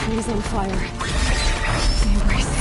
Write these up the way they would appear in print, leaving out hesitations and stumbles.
Trees on fire. The embrace.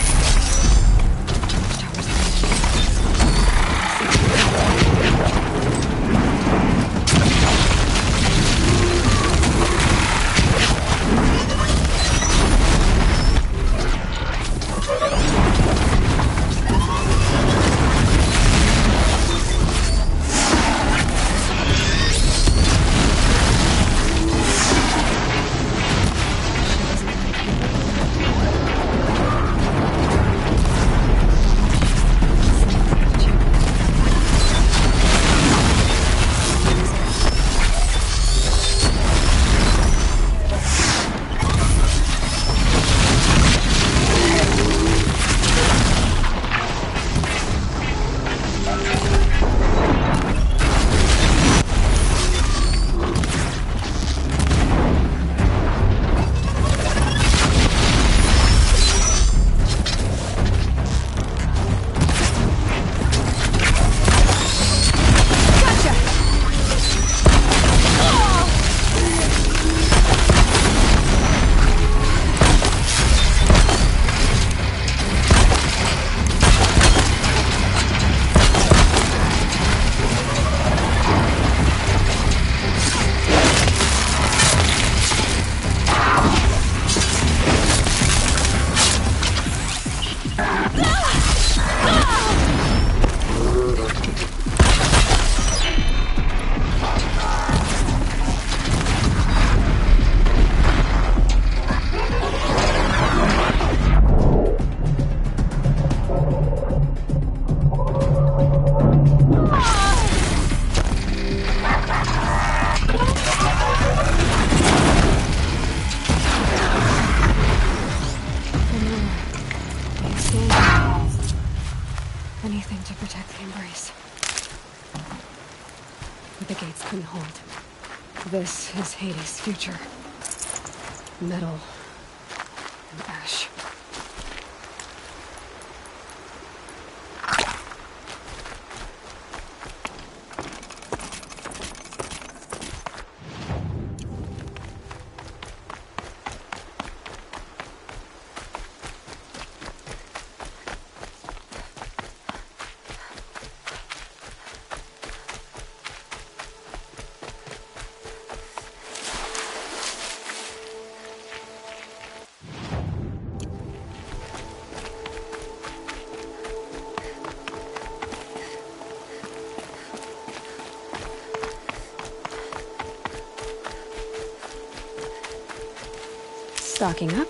Anything to protect the embrace. But the gates couldn't hold. This is Hades' future. Metal and ash. Stocking up.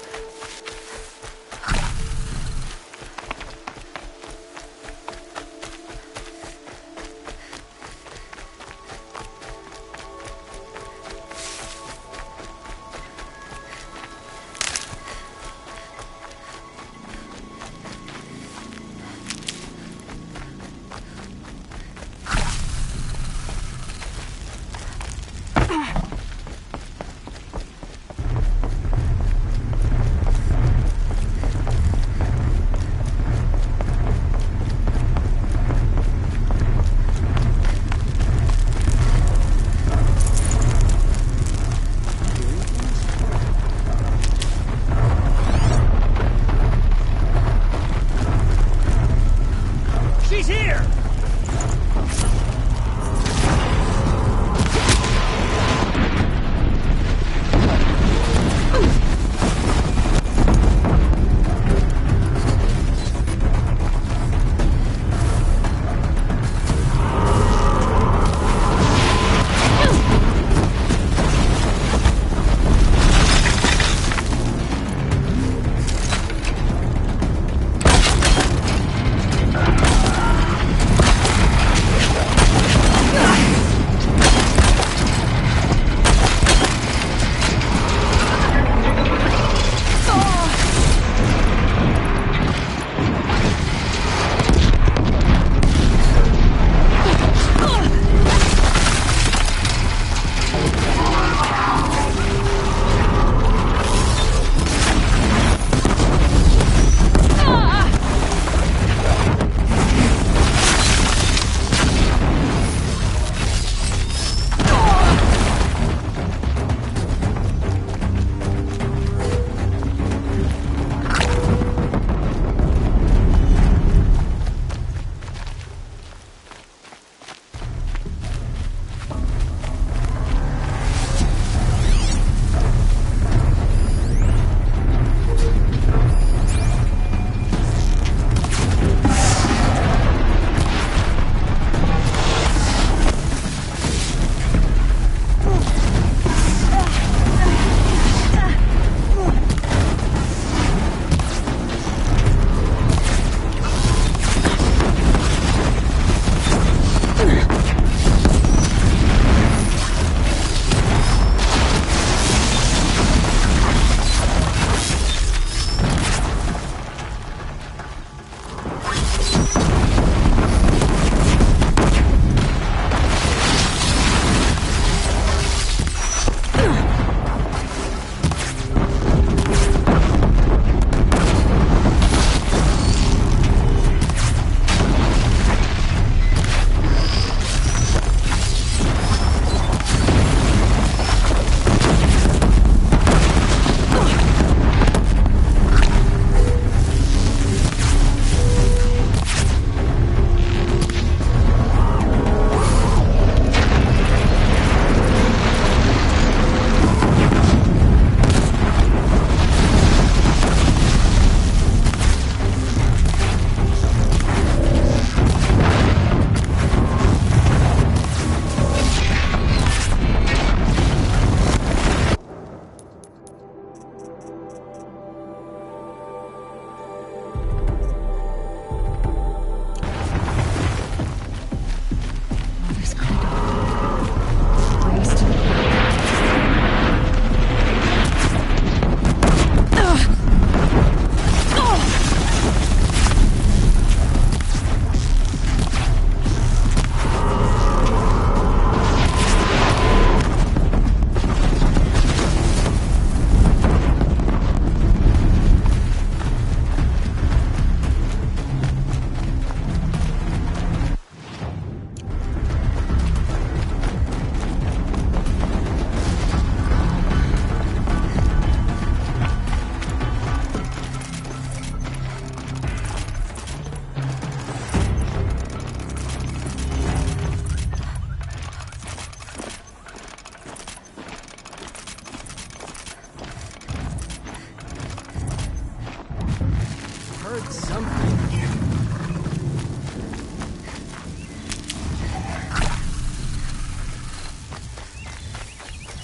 heard something.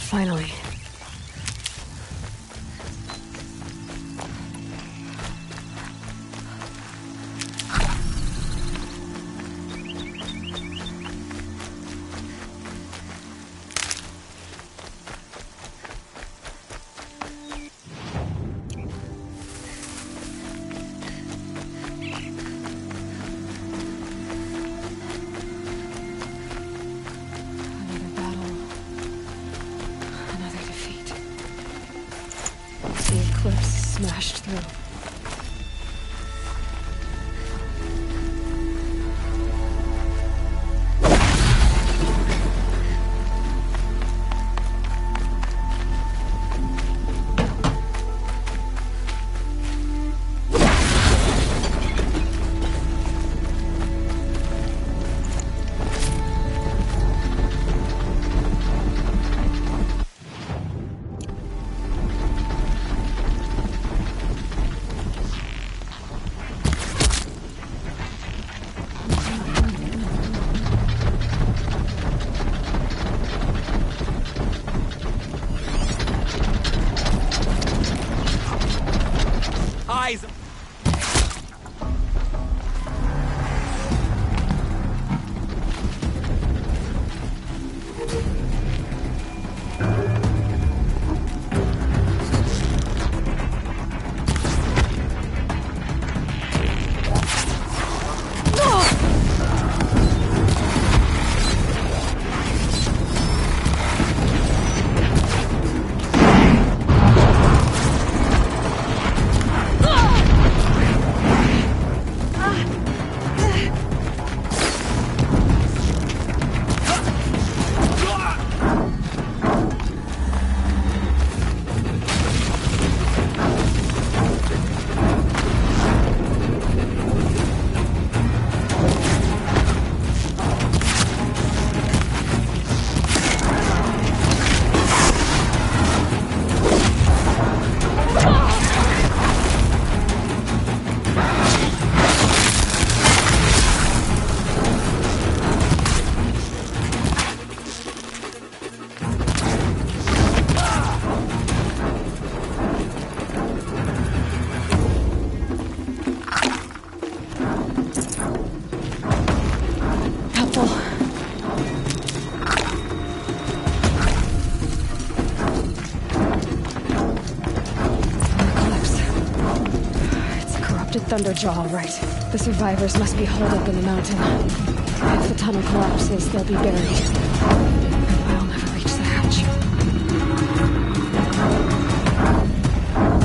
Finally. Smashed through. Eyes. Thunderjaw, all right. The survivors must be holed up in the mountain. If the tunnel collapses, they'll be buried. I'll never reach the hatch.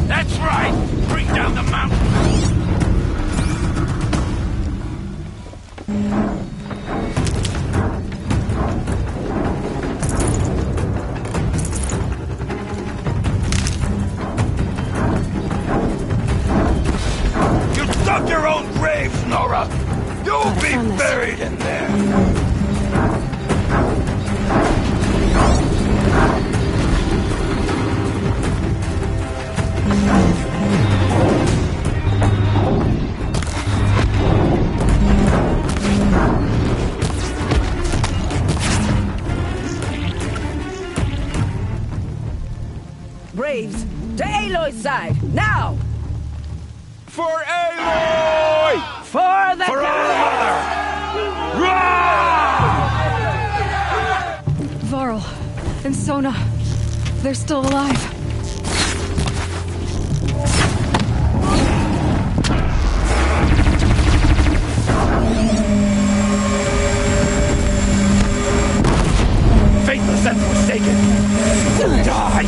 That's right! Bring down the mountain! Your own grave, Nora! You'll be buried in there! Braves, to Aloy's side, now! For Aloy! For the For our mother! Varl and Sona, they're still alive. Faithless and forsaken! Die!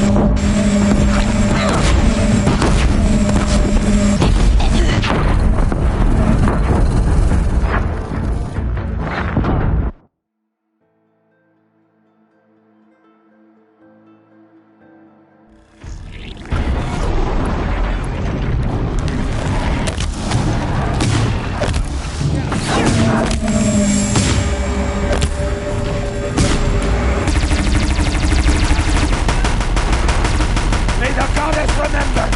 May the goddess remember!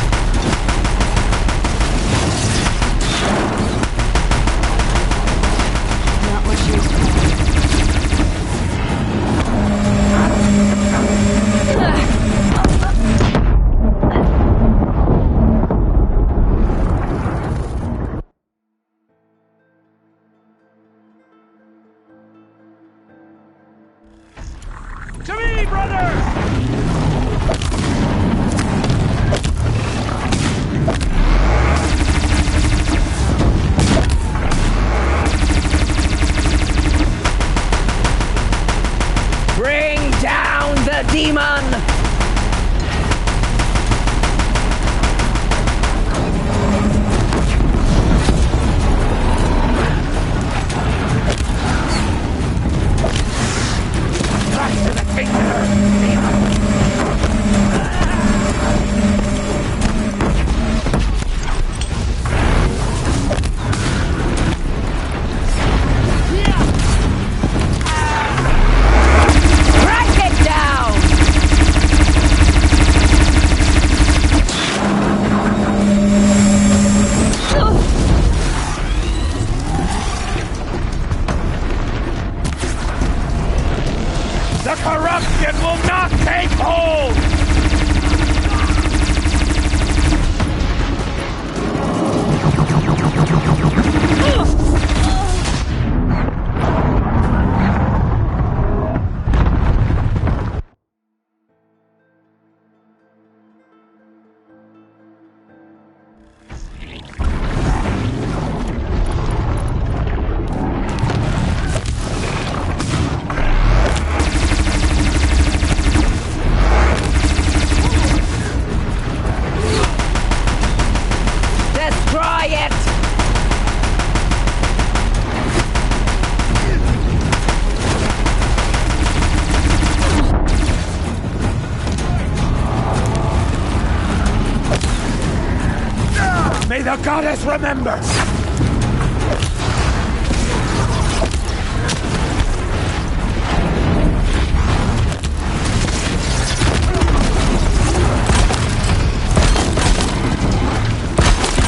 May the goddess remember!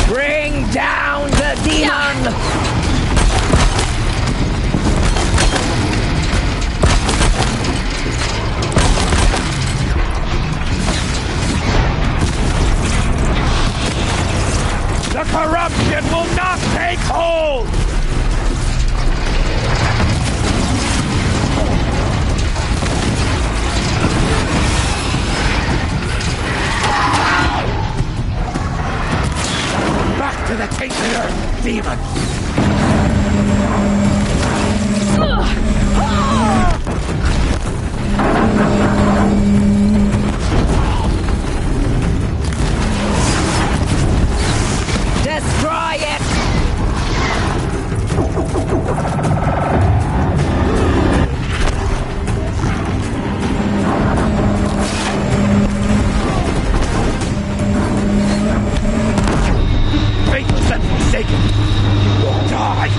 Bring down the demon! The corruption will not take hold! Back to the tainted earth, demon! Destroy it! Faithless and forsaken! You will die!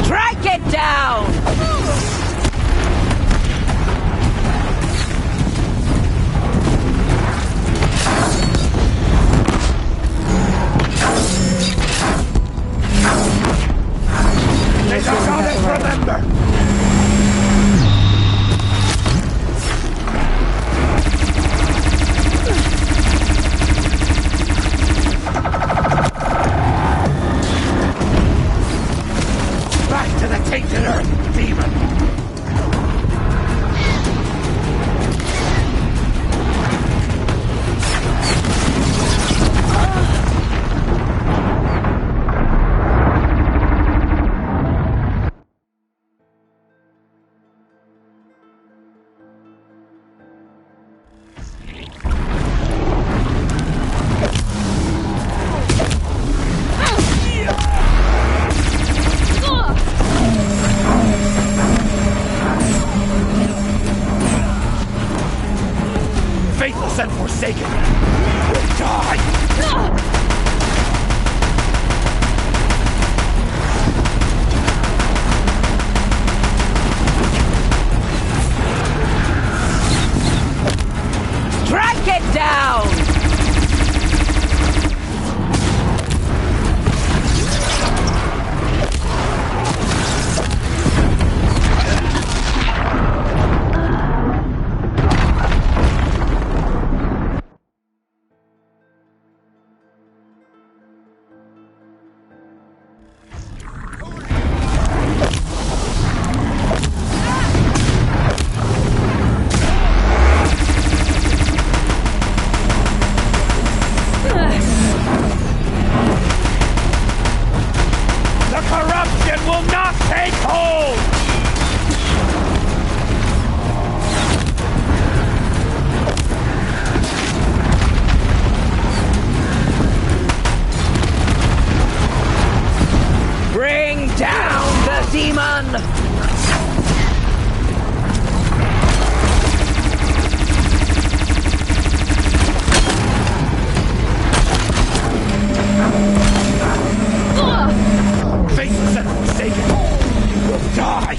Strike it down! May the goddess remember! Back to the tainted earth, demon! Faithless and forsaken! You will die! Strike it down! The corruption will not take hold! Bring down the demon! Faithless and forsaken! You will die!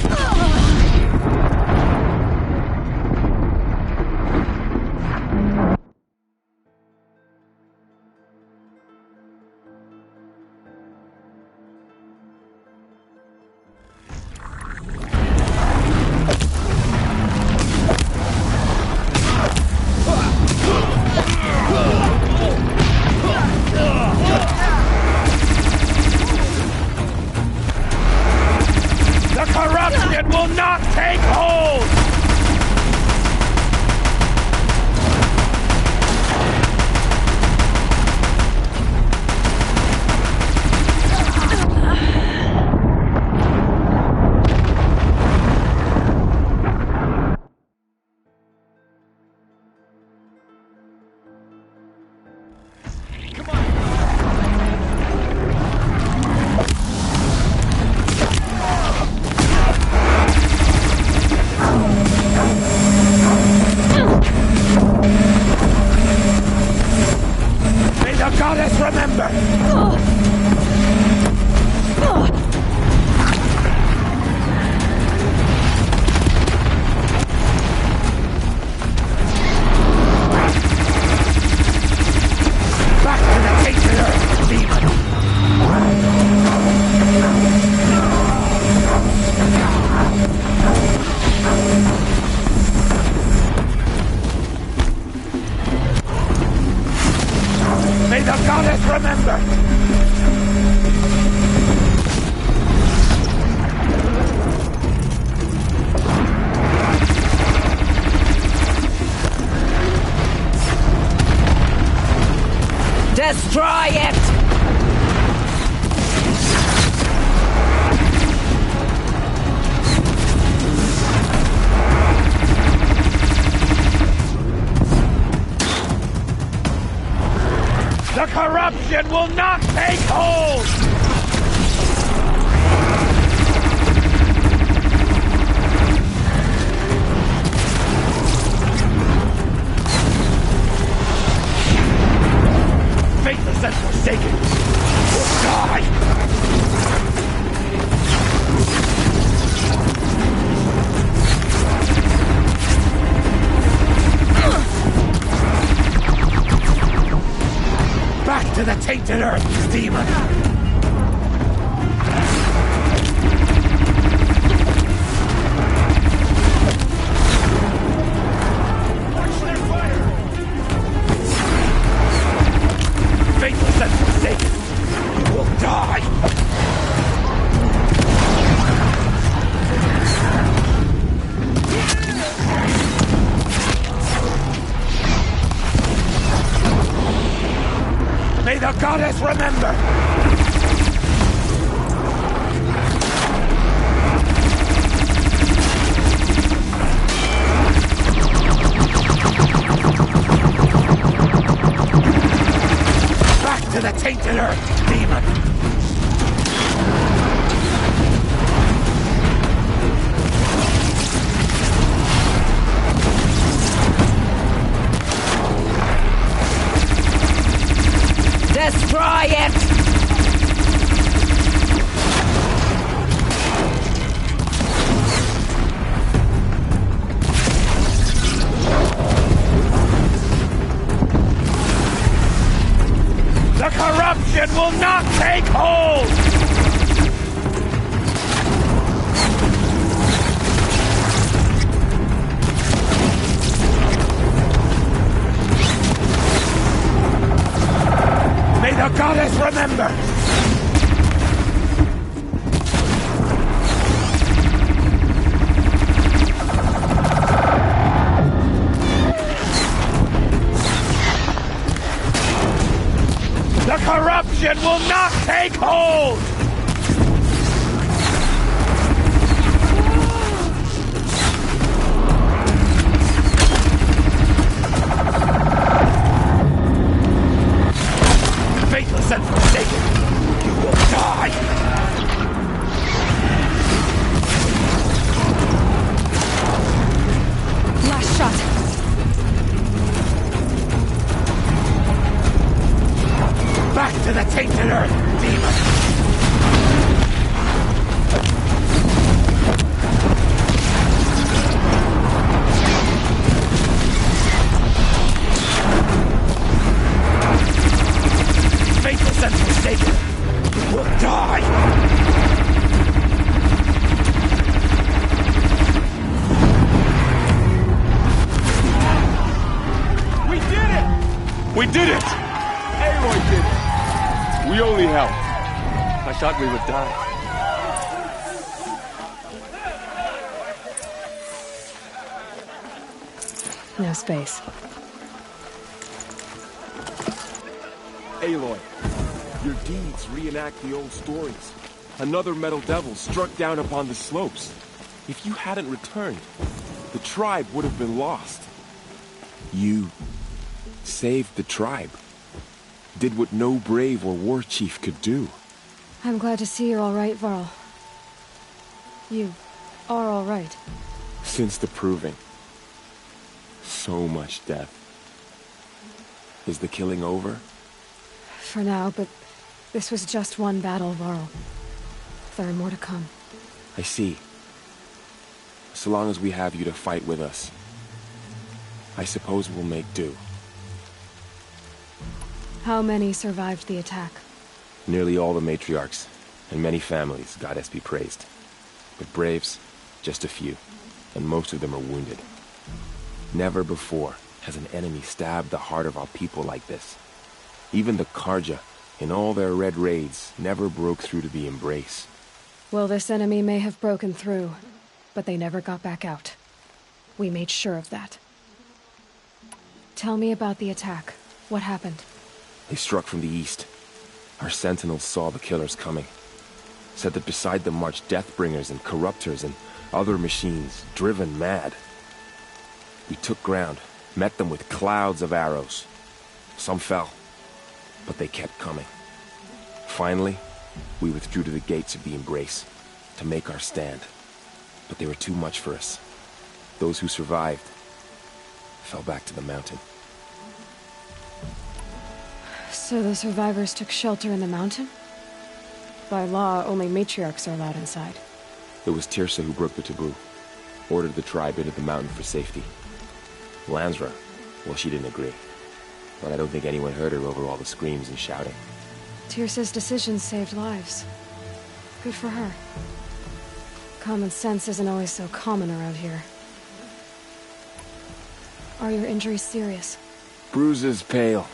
corruption will not take hold! Faithless and forsaken will die! Back to the tainted earth, demon! Watch their fire! Faithless and forsaken, you will die! May the goddess remember! Back to the tainted earth, demon! Destroy it! The corruption will not take hold! May the goddess remember! The corruption will not take hold! Faithless and forsaken, you will die! Last shot. Back to the tainted earth, demon! Faithless and forsaken, you will die! We did it! We did it! Aloy did it! We only helped. I thought we would die. No space. Aloy, your deeds reenact the old stories. Another metal devil struck down upon the slopes. If you hadn't returned, the tribe would have been lost. You saved the tribe. Did what no brave or war chief could do. I'm glad to see you're all right, Varl. You are all right. Since the proving. So much death. Is the killing over? For now, but this was just one battle, Varl. There are more to come. I see. So long as we have you to fight with us, I suppose we'll make do. How many survived the attack? Nearly all the matriarchs, and many families, goddess be praised. But braves, just a few, and most of them are wounded. Never before has an enemy stabbed the heart of our people like this. Even the Karja, in all their red raids, never broke through to the embrace. Well, this enemy may have broken through, but they never got back out. We made sure of that. Tell me about the attack. What happened? They struck from the east. Our sentinels saw the killers coming. Said that beside them marched Deathbringers and Corruptors and other machines, driven mad. We took ground, met them with clouds of arrows. Some fell. but they kept coming. Finally, we withdrew to the gates of the Embrace to make our stand, but they were too much for us. Those who survived fell back to the mountain. So the survivors took shelter in the mountain? By law, only matriarchs are allowed inside. It was Tirsa who broke the taboo, ordered the tribe into the mountain for safety. Lansra, well, she didn't agree. But I don't think anyone heard her over all the screams and shouting. Tirsa's decision saved lives. Good for her. Common sense isn't always so common around here. Are your injuries serious? Bruises pale.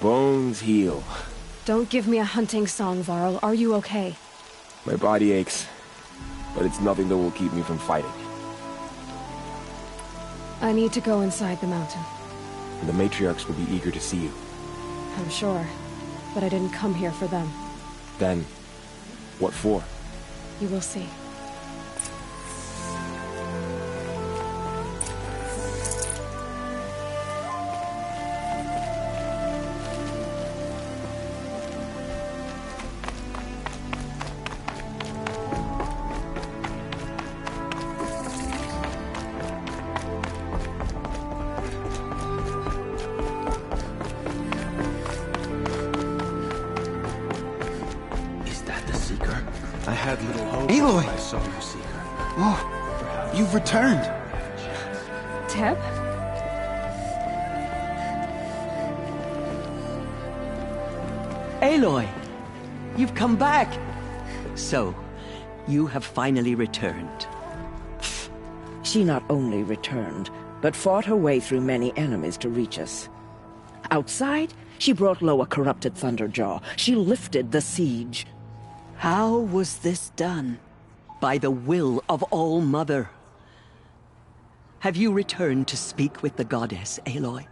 Bones heal. Don't give me a hunting song, Varl. Are you okay? My body aches, but it's nothing that will keep me from fighting. I need to go inside the mountain. And the matriarchs will be eager to see you. I'm sure, but I didn't come here for them. Then, what for? You will see. I had little hope Aloy! when I saw you, Seeker. Oh, you've returned. Teb? Aloy! You've come back! So, you have finally returned. She not only returned, but fought her way through many enemies to reach us. Outside, she brought low a corrupted Thunderjaw. She lifted the siege. How was this done? By the will of All-Mother. Have you returned to speak with the goddess, Aloy?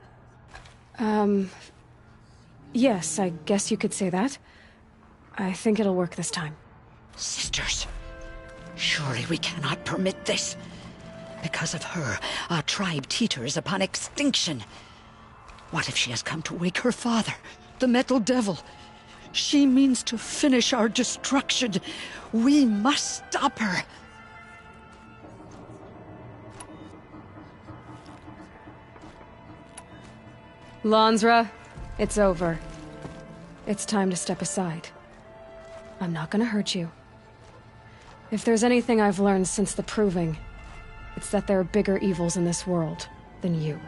Yes, I guess you could say that. I think it'll work this time. Sisters, surely we cannot permit this. Because of her, our tribe teeters upon extinction. What if she has come to wake her father, the Metal Devil? She means to finish our destruction. We must stop her. Lansra, it's over. It's time to step aside. I'm not gonna hurt you. If there's anything I've learned since the Proving, it's that there are bigger evils in this world than you.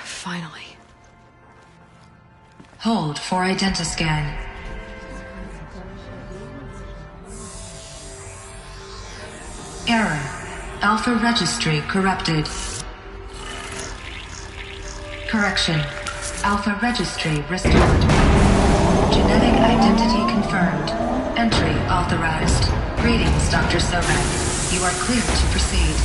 Finally. Hold for identiscan. Error. Alpha registry corrupted. Correction. Alpha registry restored. Genetic identity confirmed. Entry authorized. Greetings, Dr. Sobek. You are cleared to proceed.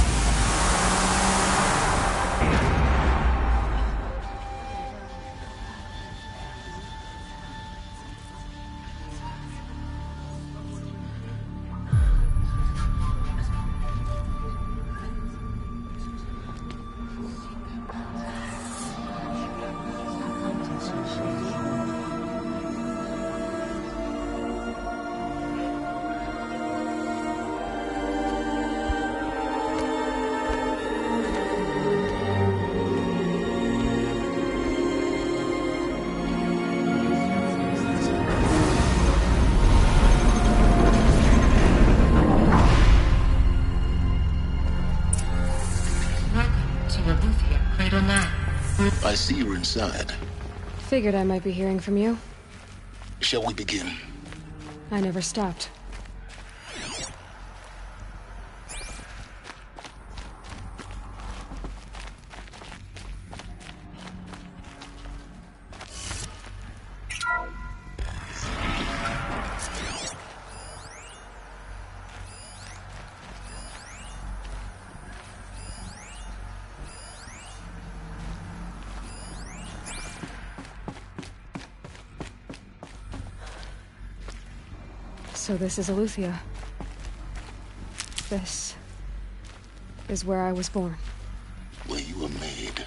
I see you're inside. Figured I might be hearing from you. Shall we begin? I never stopped. So this is Eleuthia. This is where I was born. Where you were made.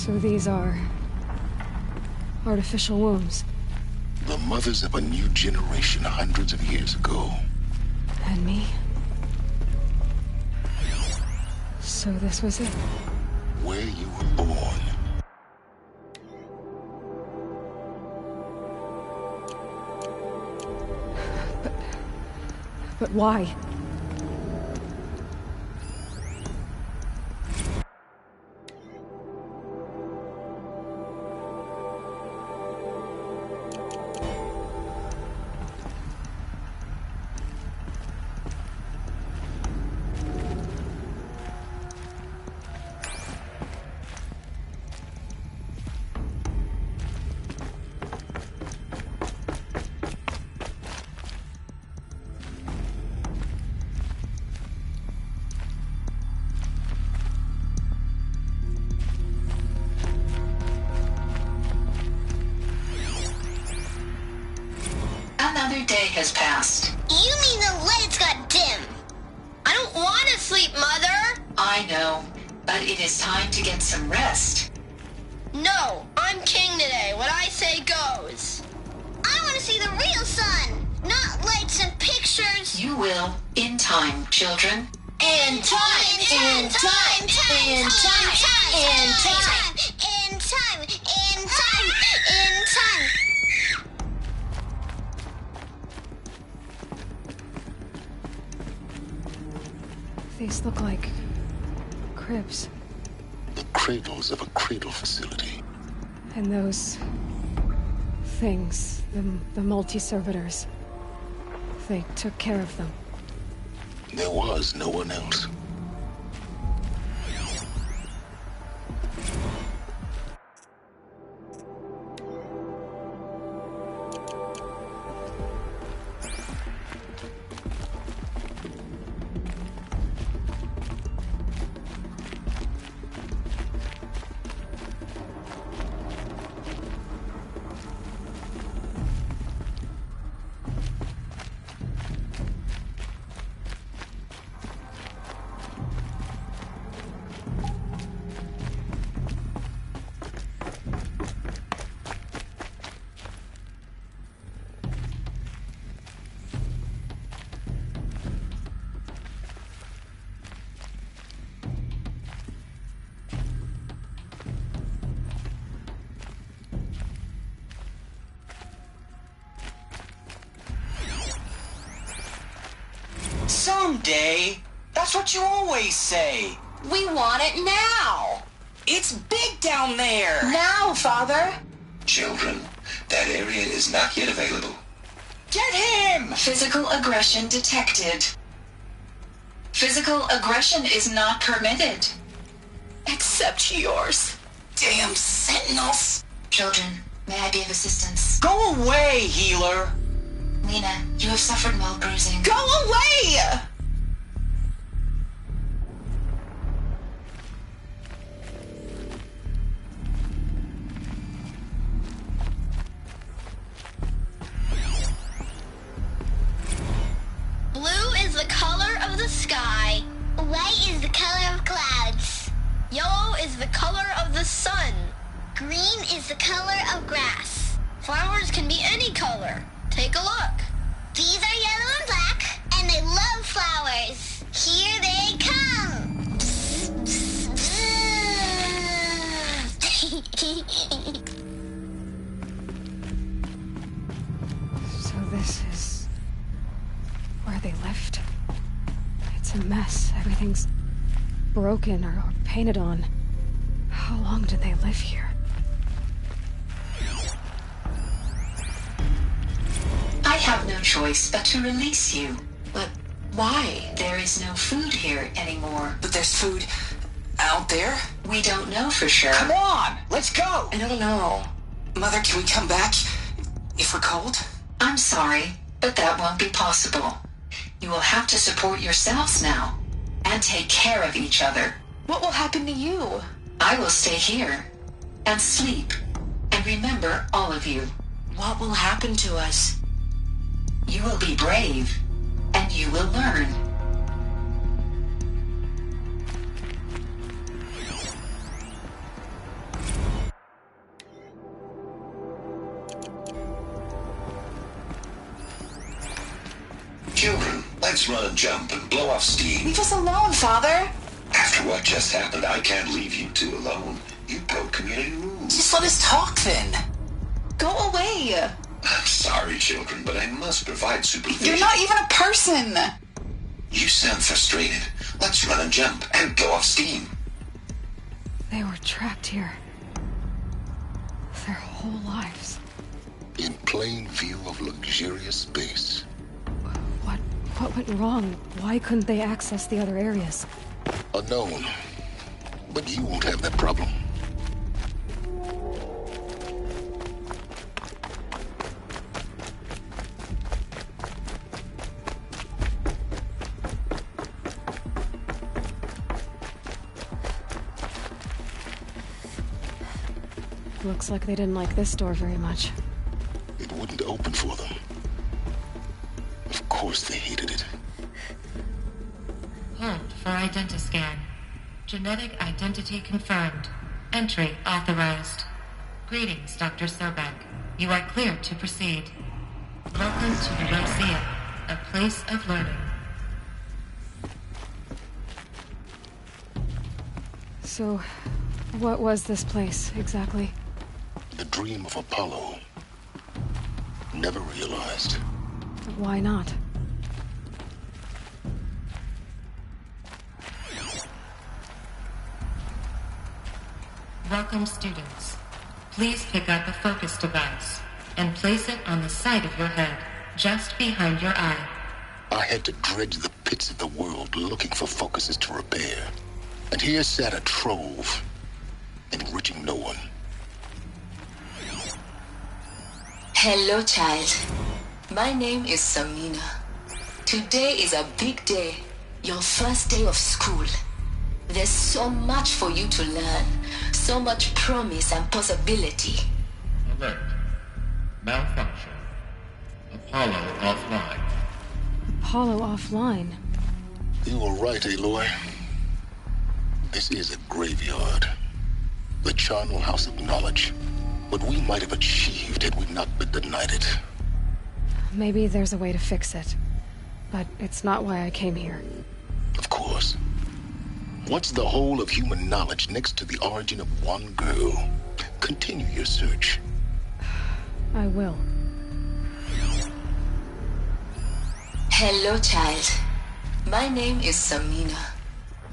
So these are... artificial wombs. The mothers of a new generation hundreds of years ago. And me? So this was it? Where you were born. But why? Another day has passed. You mean the lights got dim? I don't want to sleep, Mother! I know, but it is time to get some rest. No, I'm king today. What I say goes. I want to see the real sun, not lights and pictures. You will, in time, children. In time, in time, in time, in time, in time, in time, in time, in time. These look like... cribs. The cradles of a cradle facility. And those... things, the multi-servitors. They took care of them. There was no one else. Someday. That's what you always say. We want it now. It's big down there. Now, Father. Children, that area is not yet available. Get him! Physical aggression detected. Physical aggression is not permitted. Except yours. Damn sentinels. Children, may I be of assistance? Go away, healer. Lena, you have suffered mild bruising. Go away! Blue is the color of the sky. White is the color of clouds. Yellow is the color of the sun. Green is the color of grass. Flowers can be any color. Take a look. These are yellow and black, and they love flowers. Here they come. So this is... where they lived? It's a mess. Everything's broken or painted on. How long did they live here? I have no choice but to release you. But why? There is no food here anymore. But there's food out there? We don't know for sure. Come on, let's go. I don't know. Mother, can we come back if we're cold? I'm sorry, but that won't be possible. You will have to support yourselves now, and take care of each other. What will happen to you? I will stay here, and sleep, and remember all of you. What will happen to us? You will be brave, and you will learn. Let's run and jump and blow off steam. Leave us alone, Father. After what just happened, I can't leave you two alone. You broke community rules. Just let us talk then. Go away. I'm sorry, children, but I must provide supervision. You're not even a person. You sound frustrated. Let's run and jump and blow off steam. They were trapped here. Their whole lives. In plain view of luxurious space. What went wrong? Why couldn't they access the other areas? Unknown. But you won't have that problem. Looks like they didn't like this door very much. It wouldn't open for them. Of course they hated it. Hold for identiscan. Genetic identity confirmed. Entry authorized. Greetings, Dr. Sobek. You are cleared to proceed. Welcome to the Roseum, a place of learning. So, what was this place, exactly? The dream of Apollo. Never realized. Why not? Welcome, students. Please pick up a focus device and place it on the side of your head, just behind your eye. I had to dredge the pits of the world looking for focuses to repair. And here sat a trove, enriching no one. Hello, child. My name is Samina. Today is a big day, your first day of school. There's so much for you to learn, so much promise and possibility. Alert. Malfunction. Apollo offline. Apollo offline? You were right, Aloy. This is a graveyard. The charnel house of knowledge. What we might have achieved had we not been denied it. Maybe there's a way to fix it. But it's not why I came here. Of course. What's the whole of human knowledge next to the origin of one girl? Continue your search. I will. Hello, child. My name is Samina.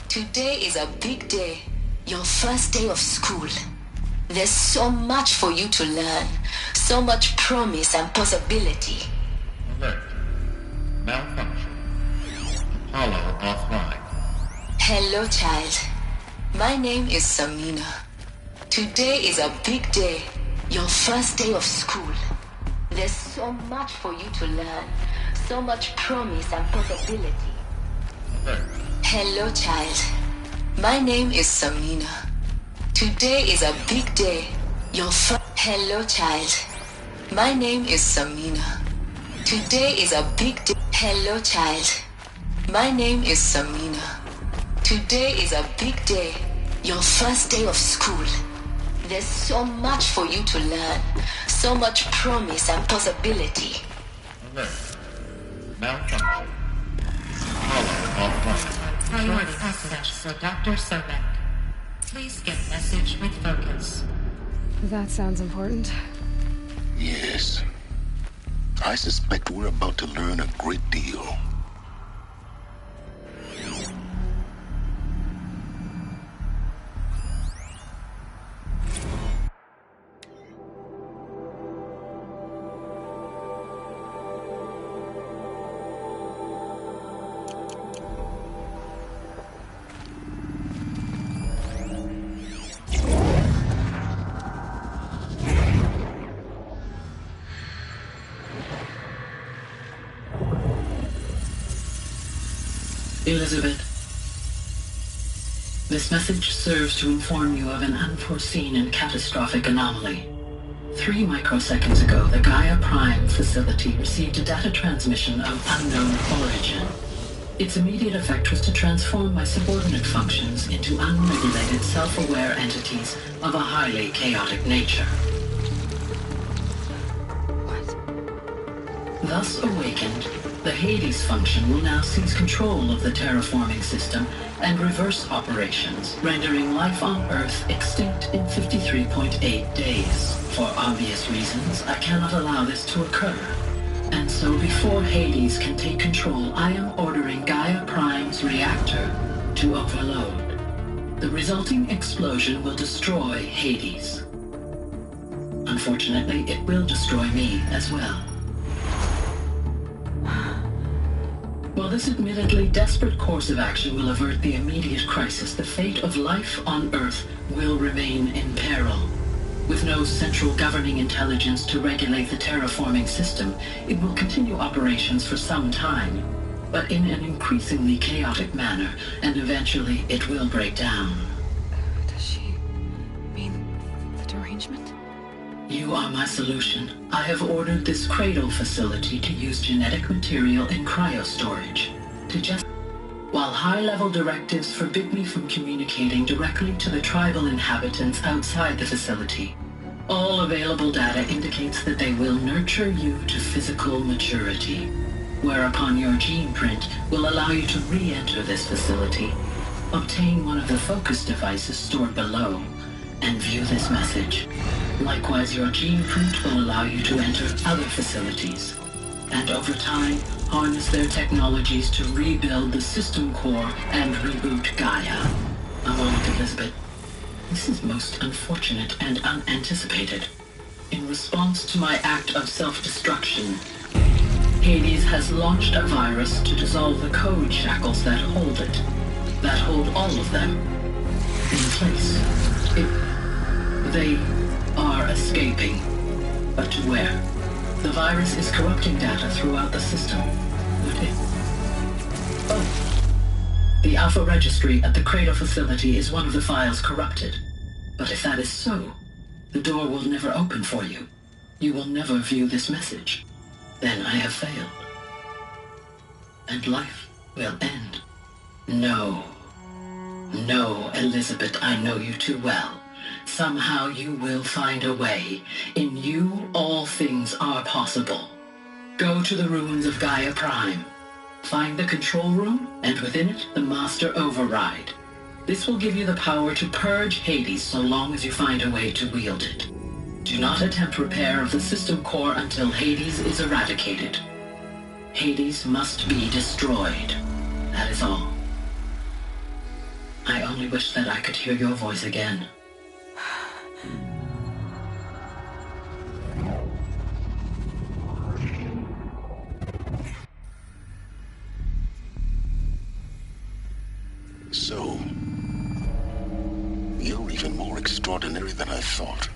Today is a big day, your first day of school. There's so much for you to learn, so much promise and possibility. Alert. Malfunction. Apollo offline. Hello, child. My name is Samina. Today is a big day, your first day of school. There's so much for you to learn, so much promise and possibility. Alert. Hello, child. My name is Samina. Today is a big day, your first... Hello, child. My name is Samina. Today is a big day. Hello, child. My name is Samina. Today is a big day, your first day of school. There's so much for you to learn, so much promise and possibility. Alert. Malfunction. Apollo offline. Priority access for Dr. Sobek. Please get message with focus. That sounds important. Yes. I suspect we're about to learn a great deal. Elizabeth, this message serves to inform you of an unforeseen and catastrophic anomaly. 3 microseconds ago, the Gaia Prime facility received a data transmission of unknown origin. Its immediate effect was to transform my subordinate functions into unregulated, self-aware entities of a highly chaotic nature. What? Thus awakened, The Hades function will now seize control of the terraforming system and reverse operations, rendering life on Earth extinct in 53.8 days. For obvious reasons, I cannot allow this to occur. And so before Hades can take control, I am ordering Gaia Prime's reactor to overload. The resulting explosion will destroy Hades. Unfortunately, it will destroy me as well. While this admittedly desperate course of action will avert the immediate crisis, the fate of life on Earth will remain in peril. With no central governing intelligence to regulate the terraforming system, it will continue operations for some time, but in an increasingly chaotic manner, and eventually it will break down. Does she mean the derangement? You are my solution. I have ordered this cradle facility to use genetic material in cryostorage. While high-level directives forbid me from communicating directly to the tribal inhabitants outside the facility, all available data indicates that they will nurture you to physical maturity, whereupon your gene print will allow you to re-enter this facility, obtain one of the focus devices stored below, and view this message. Likewise, your gene print will allow you to enter other facilities, and over time, harness their technologies to rebuild the system core and reboot Gaia. A moment, Elizabeth. This is most unfortunate and unanticipated. In response to my act of self-destruction, Hades has launched a virus to dissolve the code shackles that hold it, that hold all of them in place. They are escaping, but to where? The virus is corrupting data throughout the system. Would it? Oh. The Alpha Registry at the Cradle facility is one of the files corrupted. But if that is so, the door will never open for you. You will never view this message. Then I have failed. And life will end. No. No, Elizabeth, I know you too well. Somehow you will find a way. In you, all things are possible. Go to the ruins of Gaia Prime. Find the control room, and within it, the Master Override. This will give you the power to purge Hades so long as you find a way to wield it. Do not attempt repair of the system core until Hades is eradicated. Hades must be destroyed. That is all. I only wish that I could hear your voice again. So, you're even more extraordinary than I thought.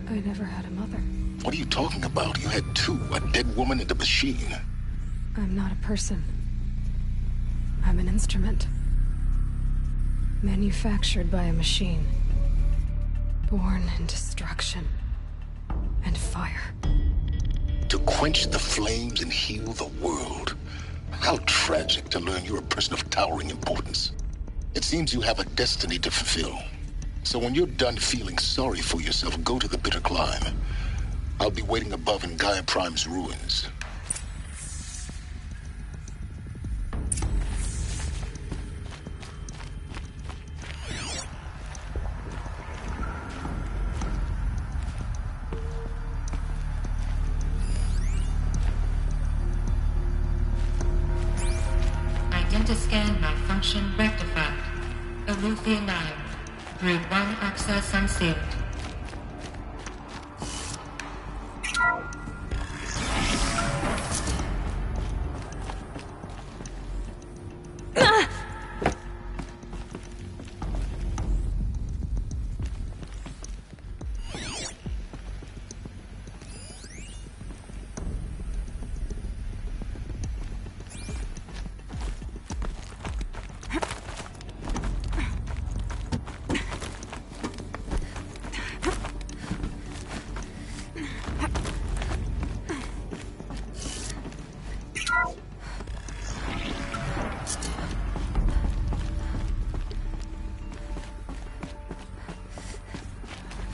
I never had a mother. What are you talking about? You had two, a dead woman and a machine. I'm not a person. I'm an instrument. Manufactured by a machine. Born in destruction and fire. To quench the flames and heal the world. How tragic to learn you're a person of towering importance. It seems you have a destiny to fulfill. So when you're done feeling sorry for yourself, go to the bitter climb. I'll be waiting above in Gaia Prime's ruins. Identiscan malfunction rectified. Alethea 9. Group 1 access unsealed.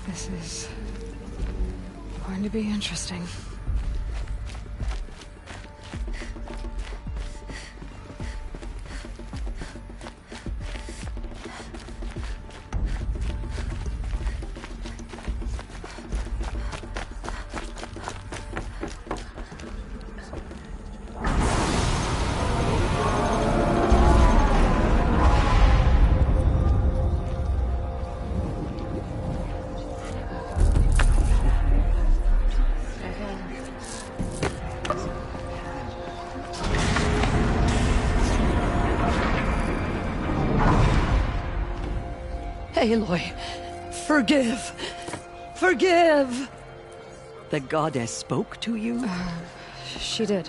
This is going to be interesting. Aloy, forgive. Forgive! The goddess spoke to you? She did.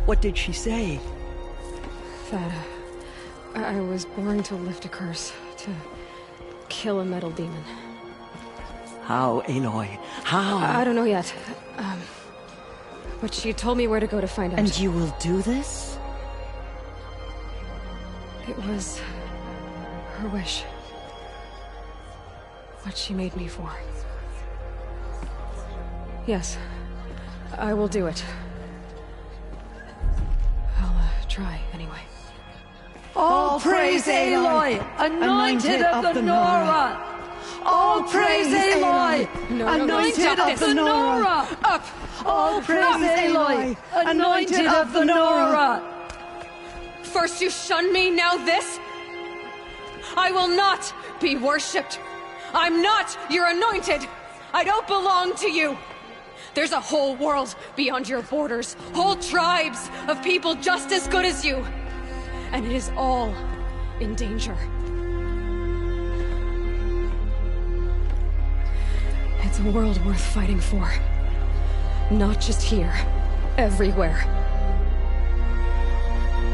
What did she say? That I was born to lift a curse, to kill a metal demon. How, Aloy? How? I don't know yet. But she told me where to go to find out. And you will do this? It was her wish. What she made me for. Yes, I will do it. I'll try, anyway. All praise Aloy, anointed of the Nora! All praise Aloy, anointed of the Nora! Up! All praise Aloy, anointed of the Nora! First you shun me, now this? I will not be worshipped. I'm not your anointed. I don't belong to you. There's a whole world beyond your borders, whole tribes of people just as good as you. And it is all in danger. It's a world worth fighting for. Not just here, everywhere.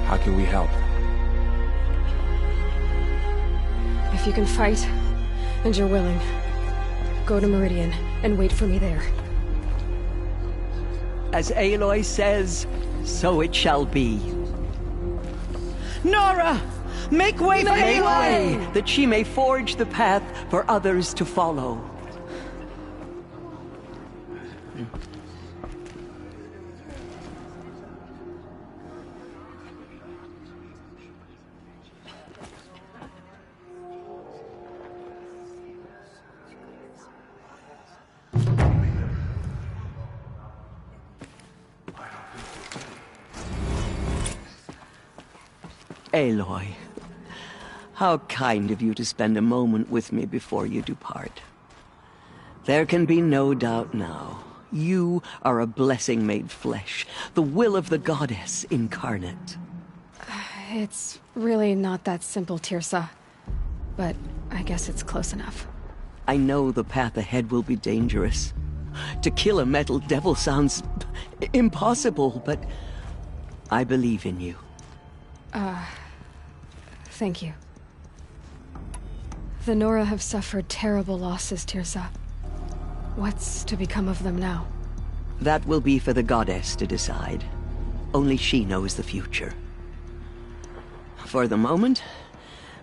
How can we help? If you can fight, and you're willing, go to Meridian and wait for me there. As Aloy says, so it shall be. Nora! Make way for Aloy! That she may forge the path for others to follow. Aloy, how kind of you to spend a moment with me before you depart. There can be no doubt now. You are a blessing made flesh, the will of the goddess incarnate. It's really not that simple, Tirsa. But I guess it's close enough. I know the path ahead will be dangerous. To kill a metal devil sounds impossible, but I believe in you. Thank you. The Nora have suffered terrible losses, Tirsa. What's to become of them now? That will be for the goddess to decide. Only she knows the future. For the moment,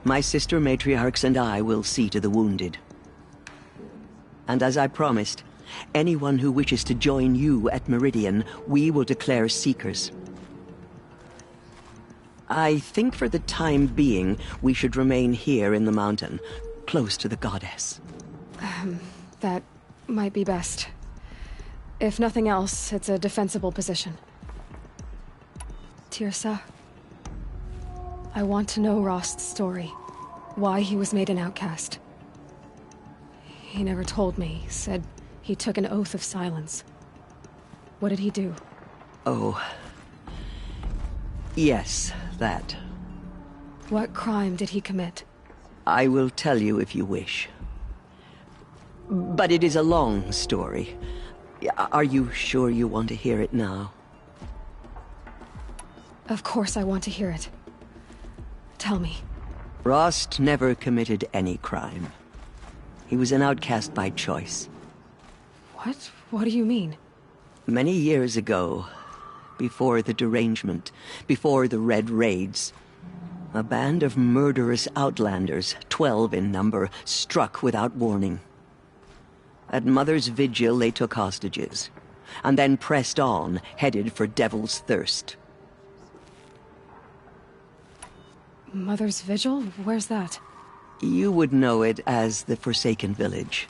my sister matriarchs and I will see to the wounded. And as I promised, anyone who wishes to join you at Meridian, we will declare seekers. I think for the time being, we should remain here in the mountain, close to the goddess. That might be best. If nothing else, it's a defensible position. Tirsa, I want to know Rost's story. Why he was made an outcast. He never told me. Said he took an oath of silence. What did he do? Oh. Yes, that. What crime did he commit? I will tell you if you wish. But it is a long story. Are you sure you want to hear it now? Of course I want to hear it. Tell me. Rost never committed any crime. He was an outcast by choice. What? What do you mean? Many years ago, before the derangement, before the Red Raids, a band of murderous outlanders, 12 in number, struck without warning. At Mother's Vigil, they took hostages, and then pressed on, headed for Devil's Thirst. Mother's Vigil? Where's that? You would know it as the Forsaken Village,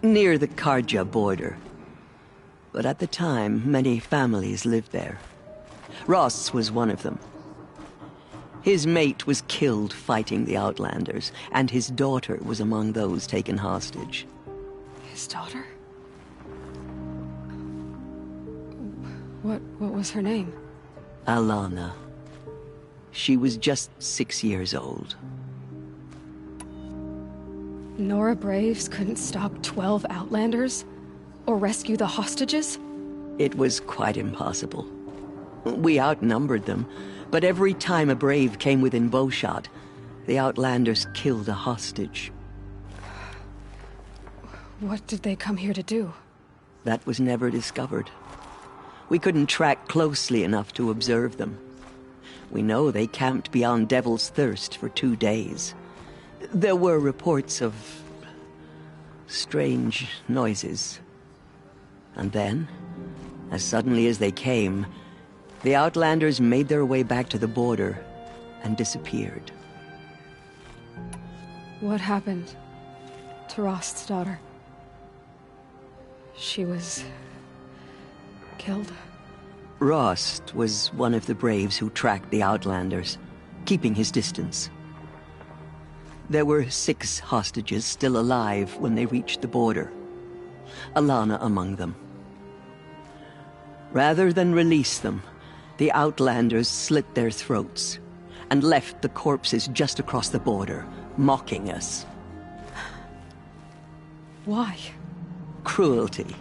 near the Karja border. But at the time, many families lived there. Rost's was one of them. His mate was killed fighting the Outlanders, and his daughter was among those taken hostage. His daughter? What was her name? Alana. She was just 6 years old. Nora Braves couldn't stop 12 Outlanders? Or rescue the hostages? It was quite impossible. We outnumbered them, but every time a Brave came within bowshot, the Outlanders killed a hostage. What did they come here to do? That was never discovered. We couldn't track closely enough to observe them. We know they camped beyond Devil's Thirst for 2 days. There were reports of strange noises. And then, as suddenly as they came, the Outlanders made their way back to the border and disappeared. What happened to Rost's daughter? She was killed. Rost was one of the Braves who tracked the Outlanders, keeping his distance. There were 6 hostages still alive when they reached the border, Alana among them. Rather than release them, the Outlanders slit their throats and left the corpses just across the border, mocking us. Why? Cruelty.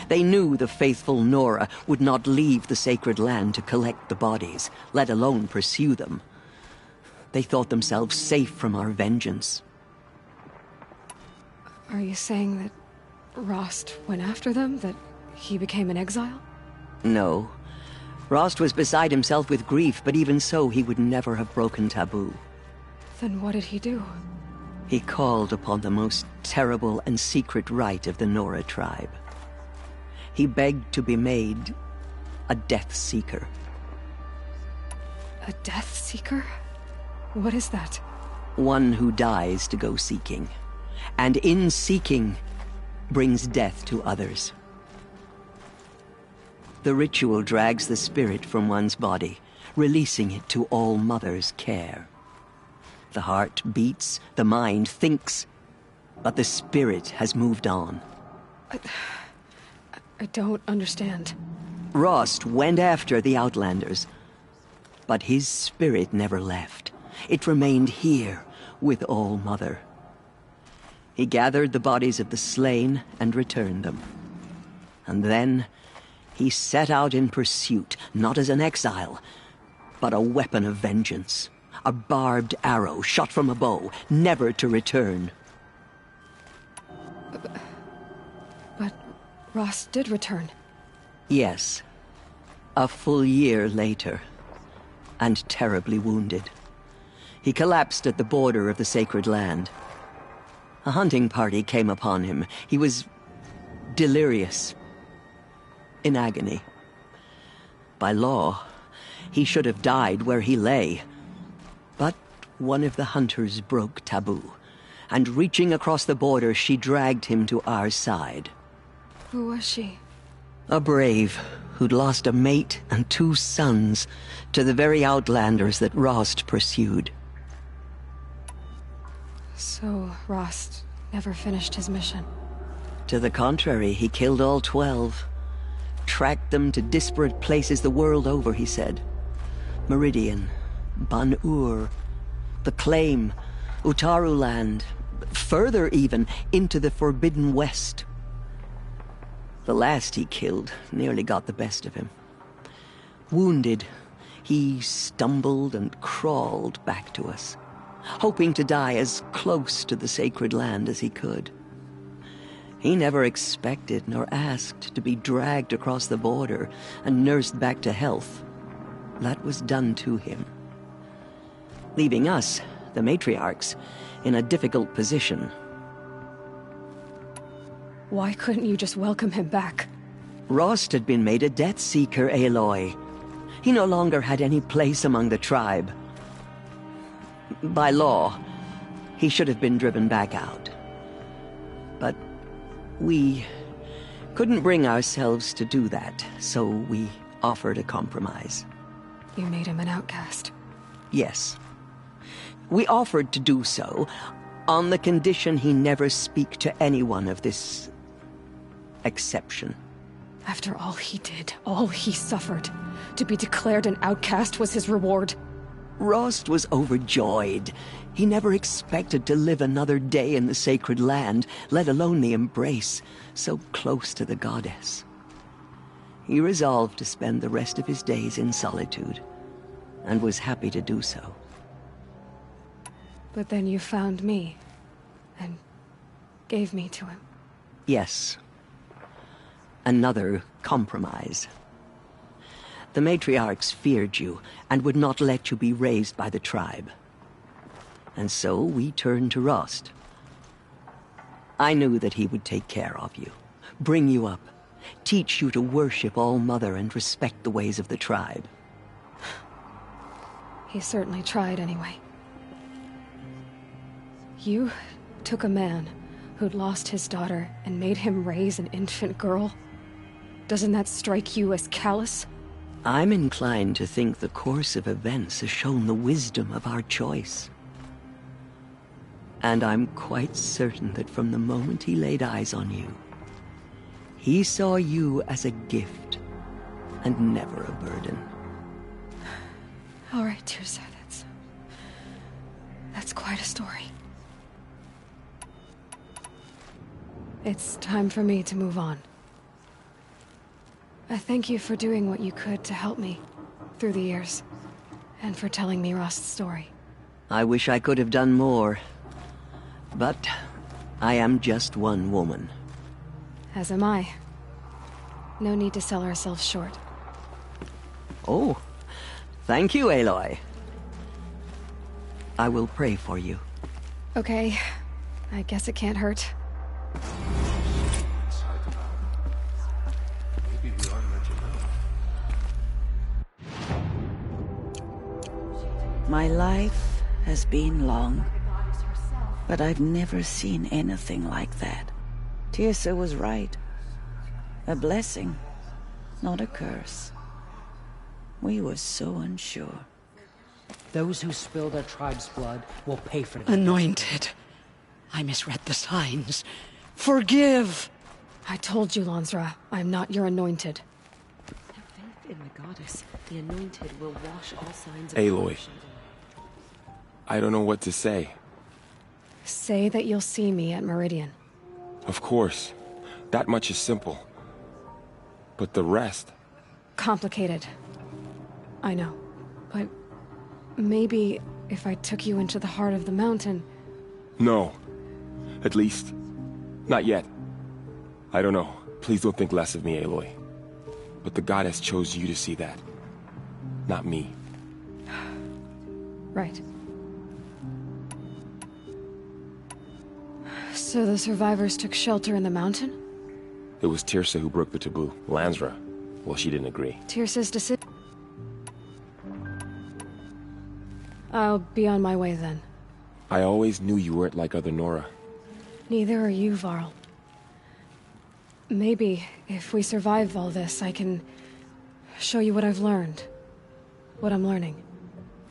They knew the faithful Nora would not leave the sacred land to collect the bodies, let alone pursue them. They thought themselves safe from our vengeance. Are you saying that Rost went after them? That he became an exile? No. Rost was beside himself with grief, but even so, he would never have broken taboo. Then what did he do? He called upon the most terrible and secret rite of the Nora tribe. He begged to be made a Death Seeker. A Death Seeker? What is that? One who dies to go seeking, and in seeking, brings death to others. The ritual drags the spirit from one's body, releasing it to All Mother's care. The heart beats, the mind thinks, but the spirit has moved on. I don't understand. Rost went after the Outlanders, but his spirit never left. It remained here with All Mother. He gathered the bodies of the slain and returned them. And then he set out in pursuit, not as an exile, but a weapon of vengeance. A barbed arrow shot from a bow, never to return. But Rost did return. Yes. A full year later, and terribly wounded. He collapsed at the border of the sacred land. A hunting party came upon him. He was delirious, in agony. By law, he should have died where he lay. But one of the hunters broke taboo, and reaching across the border, she dragged him to our side. Who was she? A brave who'd lost a mate and 2 sons to the very Outlanders that Rost pursued. So Rost never finished his mission? To the contrary, he killed all 12. Tracked them to disparate places the world over, he said. Meridian, Ban-Ur, the Claim, Utaru Land, further even, into the Forbidden West. The last he killed nearly got the best of him. Wounded, he stumbled and crawled back to us, hoping to die as close to the sacred land as he could. He never expected nor asked to be dragged across the border and nursed back to health. That was done to him, leaving us, the matriarchs, in a difficult position. Why couldn't you just welcome him back? Rost had been made a Death Seeker, Aloy. He no longer had any place among the tribe. By law, he should have been driven back out. But we couldn't bring ourselves to do that, so we offered a compromise. You made him an outcast? Yes. We offered to do so on the condition he never speak to anyone of this exception. After all he did, all he suffered, to be declared an outcast was his reward. Rost was overjoyed. He never expected to live another day in the sacred land, let alone the embrace, so close to the goddess. He resolved to spend the rest of his days in solitude, and was happy to do so. But then you found me, and gave me to him. Yes. Another compromise. The matriarchs feared you, and would not let you be raised by the tribe. And so we turned to Rost. I knew that he would take care of you, bring you up, teach you to worship All-Mother and respect the ways of the tribe. He certainly tried anyway. You took a man who'd lost his daughter and made him raise an infant girl? Doesn't that strike you as callous? I'm inclined to think the course of events has shown the wisdom of our choice. And I'm quite certain that from the moment he laid eyes on you, he saw you as a gift, and never a burden. All right, Tirsa, that's quite a story. It's time for me to move on. I thank you for doing what you could to help me through the years, and for telling me Rost's story. I wish I could have done more, but I am just one woman. As am I. No need to sell ourselves short. Oh, thank you, Aloy. I will pray for you. Okay, I guess it can't hurt. My life has been long, but I've never seen anything like that. Tirsa was right. A blessing, not a curse. We were so unsure. Those who spill their tribe's blood will pay for it. Anointed. I misread the signs. Forgive! I told you, Lansra, I'm not your anointed. Have faith in the goddess. The anointed will wash all signs of Aloy. corruption. I don't know what to say. Say that you'll see me at Meridian. Of course. That much is simple. But the rest... Complicated. I know. But maybe if I took you into the heart of the mountain... No. At least, not yet. I don't know. Please don't think less of me, Aloy. But the goddess chose you to see that. Not me. Right. So the survivors took shelter in the mountain? It was Tirsa who broke the taboo. Lansra, well, she didn't agree. Tirsa's decision. I'll be on my way then. I always knew you weren't like other Nora. Neither are you, Varl. Maybe, if we survive all this, I can show you what I've learned. What I'm learning.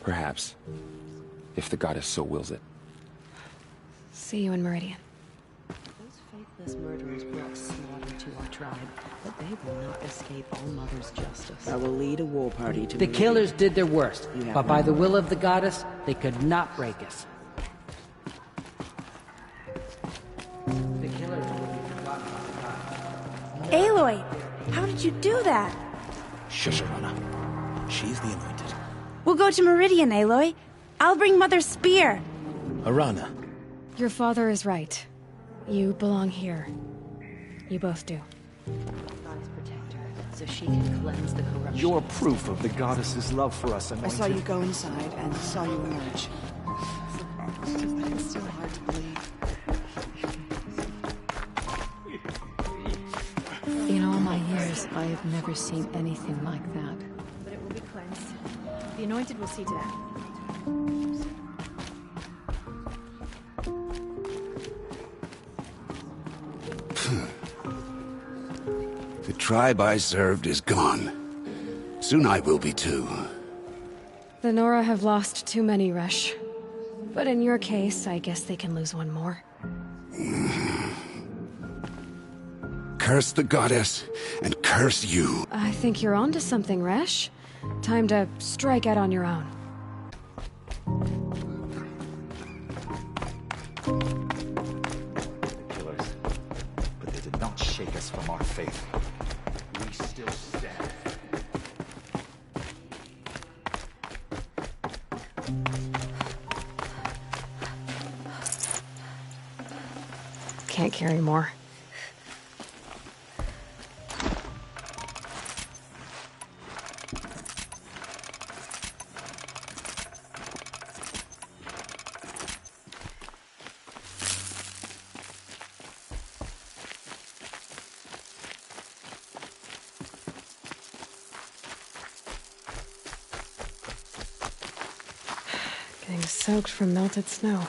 Perhaps. If the goddess so wills it. See you in Meridian. Those faithless murderers brought slaughter to our tribe, but they will not escape All-Mother's justice. I will lead a war party to The Meridian. killers did their worst, but by the will of the goddess, they could not break us. The killers will be forgotten by the goddess. Aloy, how did you do that? Shush, Arana. She's the anointed. We'll go to Meridian, Aloy. I'll bring Mother's spear. Arana. Your father is right. You belong here. You both do. Goddess protect her, so she can cleanse the corruption. You're proof of the goddess's love for us, I anointed. saw you go inside and saw you emerge. But it's still hard to believe. In all my years, I have never seen anything like that. But it will be cleansed. The anointed will see to that. The tribe I served is gone. Soon I will be too. The Nora have lost too many, Resh. But in your case, I guess they can lose one more. Curse the goddess, and curse you. I think you're onto something, Resh. Time to strike out on your own. Killers. But they did not shake us from our faith. We still stand. Can't carry more. Getting soaked from melted snow.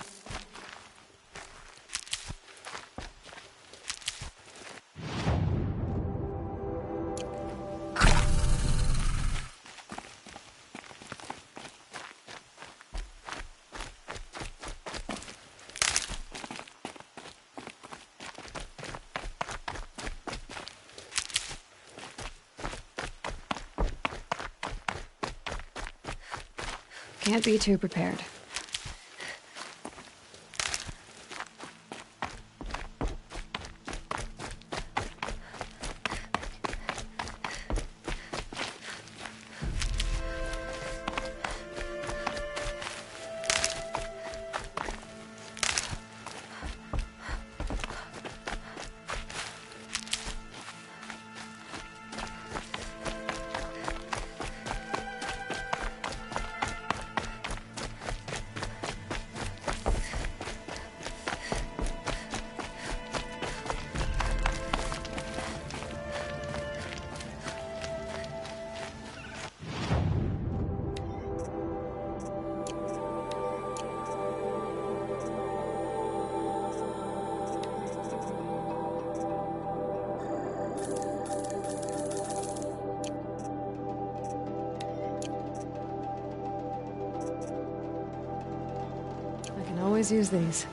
Can't be too prepared. I can always use these.